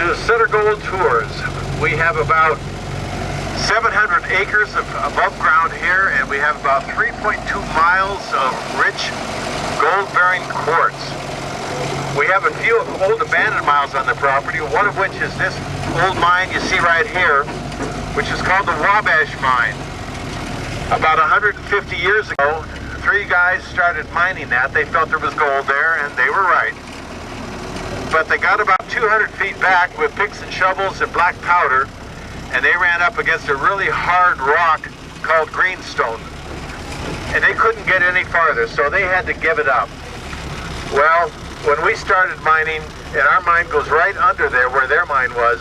to Center Gold Tours. We have about 700 acres of above ground here, and we have about 3.2 miles of rich gold-bearing quartz. We have a few old abandoned mines on the property, one of which is this old mine you see right here, which is called the Wabash Mine. About 150 years ago, 3 guys started mining that. They felt there was gold there, and they were right. But they got about 200 feet back with picks and shovels and black powder, and they ran up against a really hard rock called greenstone. And they couldn't get any farther, so they had to give it up. Well, when we started mining, and our mine goes right under there where their mine was,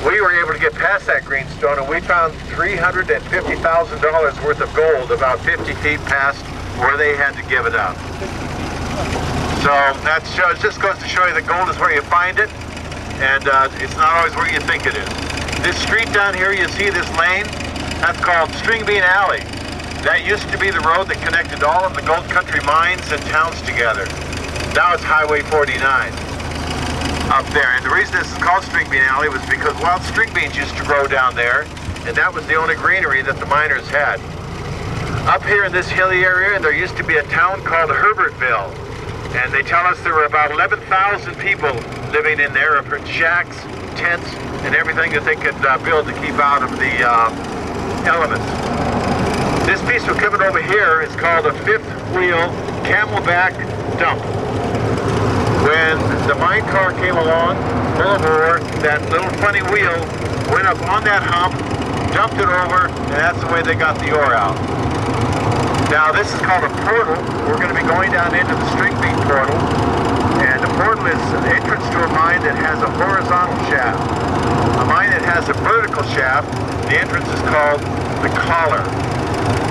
we were able to get past that greenstone, and we found $350,000 worth of gold about 50 feet past where they had to give it up. So that just goes to show you that gold is where you find it, and it's not always where you think it is. This street down here, you see this lane, that's called String Bean Alley. That used to be the road that connected all of the gold country mines and towns together. Now it's Highway 49 up there. And the reason this is called String Bean Alley was because wild string beans used to grow down there, and that was the only greenery that the miners had. Up here in this hilly area, there used to be a town called Herbertville. And they tell us there were about 11,000 people living in there, in shacks, tents, and everything that they could build to keep out of the elements. This piece of equipment over here is called a fifth wheel camelback dump. When the mine car came along, full of ore, that little funny wheel went up on that hump, dumped it over, and that's the way they got the ore out. Now this is called a portal. We're going to be going down into the string bean portal, and the portal is an entrance to a mine that has a horizontal shaft. A mine that has a vertical shaft, the entrance is called the collar.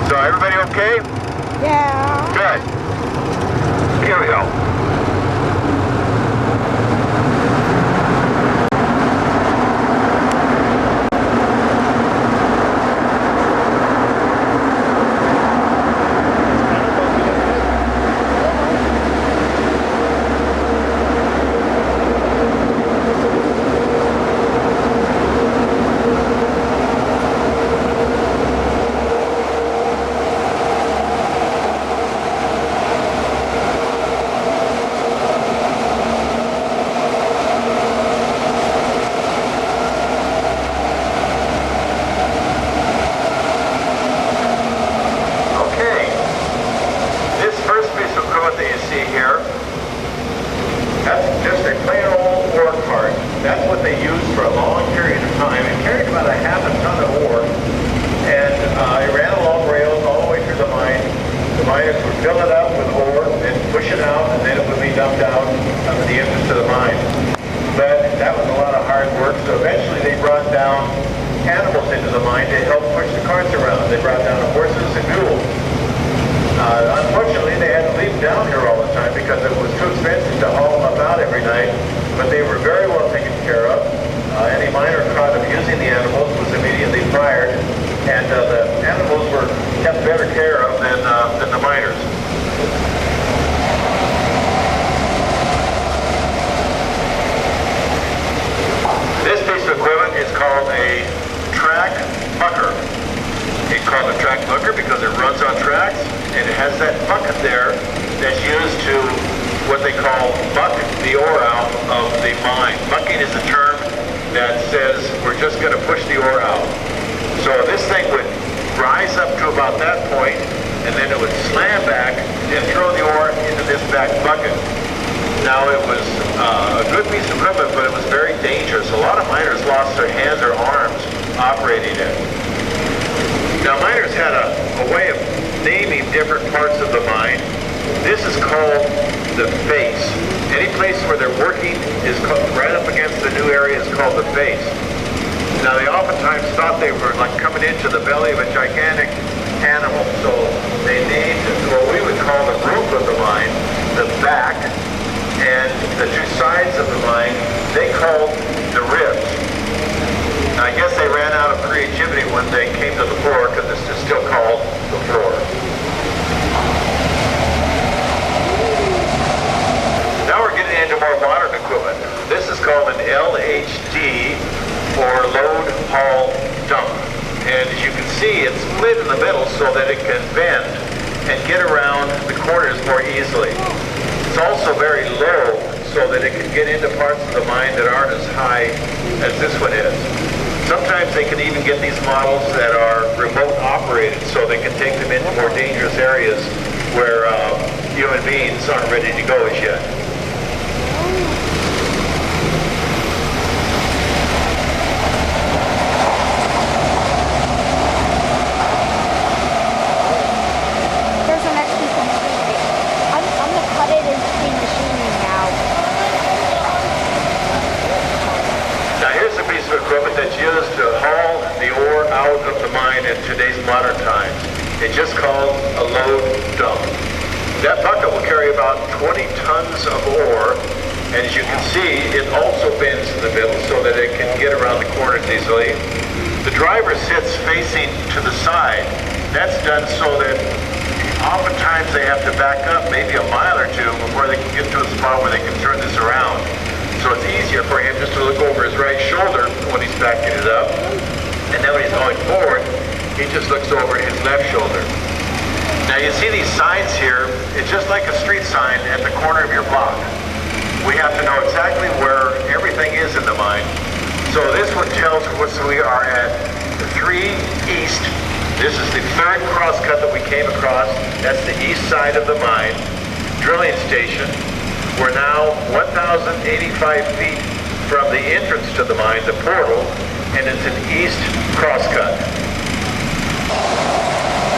So everybody okay? Yeah. Good. Here we go. This is called an LH see, it's split in the middle so that it can bend and get around the corners more easily. It's also very low so that it can get into parts of the mine that aren't as high as this one is. Sometimes they can even get these models that are remote operated so they can take them into more dangerous areas where human beings aren't ready to go as yet. There's an next piece of machinery. I'm going to cut it in between machinery now. Now here's a piece of equipment that's used to haul the ore out of the mine in today's modern times. It's just called a load dump. That bucket will carry about 20 tons of ore, and as you can see, it also bends in the middle so that it can get around the corners easily. The driver sits facing to the side. That's done so that oftentimes they have to back up maybe a mile or two before they can get to a spot where they can turn this around. So it's easier for him just to look over his right shoulder when he's backing it up, and then when he's going forward, he just looks over his left shoulder. Now you see these signs here, it's just like a street sign at the corner of your block. We have to know exactly where everything is in the mine. So this one tells us we are at 3 East. This is the third crosscut that we came across. That's the east side of the mine. Drilling station. We're now 1,085 feet from the entrance to the mine, the portal, and it's an east crosscut.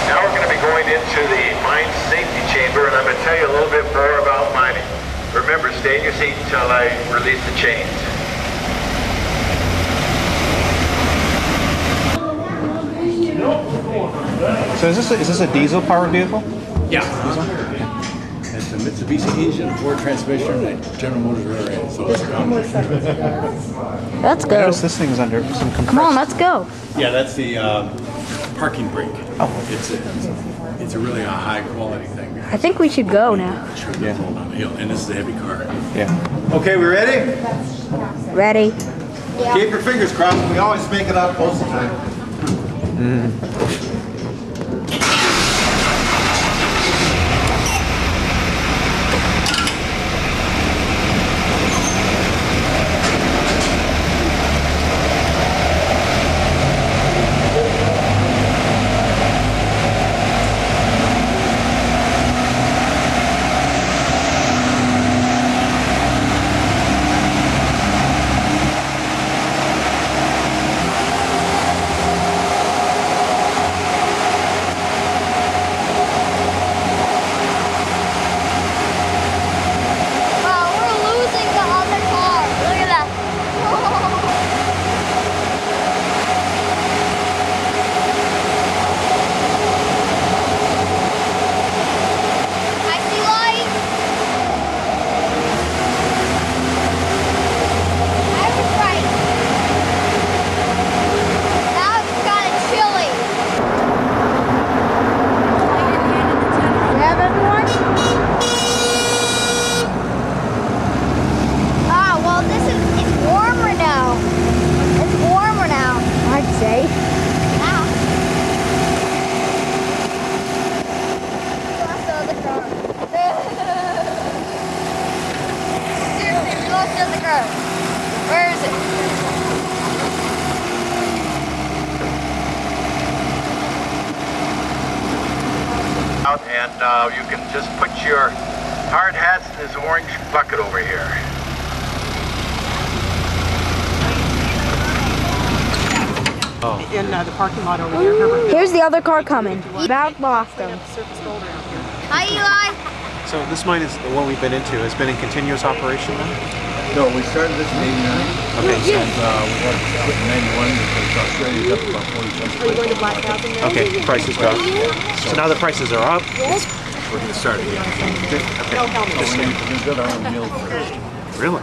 Now we're going to be going into the mine safety chamber, and I'm going to tell you a little bit more about mining. Remember, stay in your seat until I release the chains. So is this a diesel powered vehicle? Yeah. It's a Mitsubishi engine, Ford transmission, and General Motors rear end. So it's a combination. Let's I go. notice this thing's under some compressed. Come on, let's go. Yeah, that's the parking brake. Oh. It's a really high quality thing. I think we should go now. Sure, yeah. Roll down the hill, and this is a heavy car. Yeah. Okay, we ready? Ready? Keep your fingers crossed. We always make it up most of the time. Where is it? And you can just put your hard hats in this orange bucket over here. In the parking lot over here. Herbert. Here's the other car coming. About lost them. Surface gold around here. Hi, Eli. So this mine is the one we've been into. Has been in continuous operation now? No, we started this in 89. Okay, so, We got to quit in 91 because Australia's up about 40 cents. Are you going to Black House now? okay, prices dropped. So now the prices are up. We're going to start again. Okay. No helmet. We're going to build our own mill first. Really?